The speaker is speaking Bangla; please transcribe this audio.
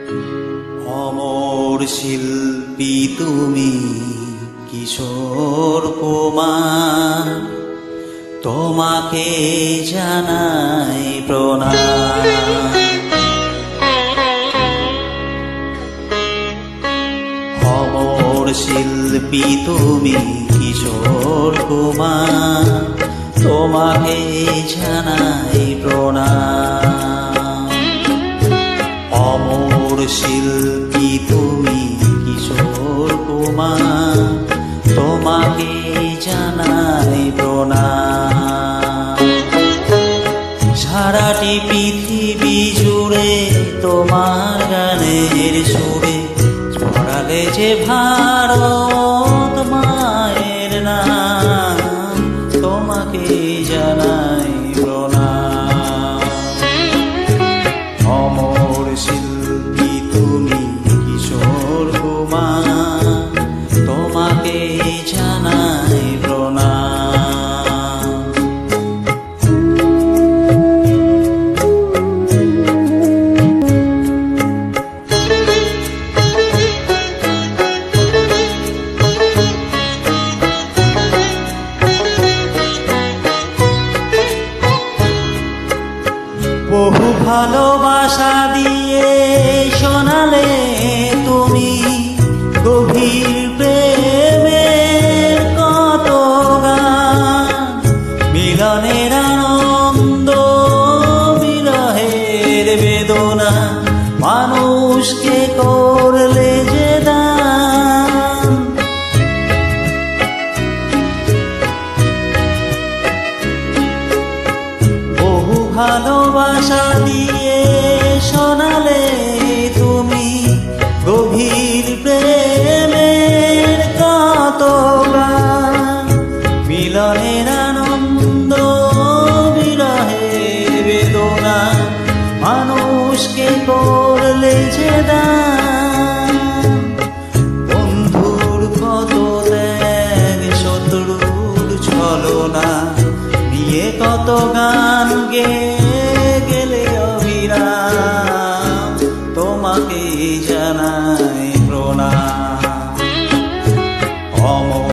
অমর শিল্পী তুমি কিশোর কুমার, তোমাকে জানাই প্রণাম। অমর শিল্পী তুমি কিশোর কুমার, তোমাকে জানাই প্রণাম। অমর শিল্পী তুমি কিশোর কুমার, তোমাকে জানাই প্রণাম। সারাটি পৃথিবী জুড়ে তোমার গানের সুরে ছড়ালে যে ভারত মায়ের নাম, তোমাকে জানাই প্রণাম। অমর শিল্পী তুমি কিশোর কুমার, তোমাকে জানাই প্রণাম। বহু ভালোবাসা দিয়ে শোনালে তুমি গভীর প্রেমের কত গান। মিলনের আনন্দ, বিরহের বেদনা, মানুষকে করলে যে দান। বহু ভালোবাসা দিয়ে শোনালে তুমি গভীর প্রেমের কত গান। মিলনের আনন্দ, বিরহের বেদনা, মানুষকে করলে যে দান। বন্ধুর কত ত্যাগ, শত্রুর ছলনা নিয়ে কত গান গে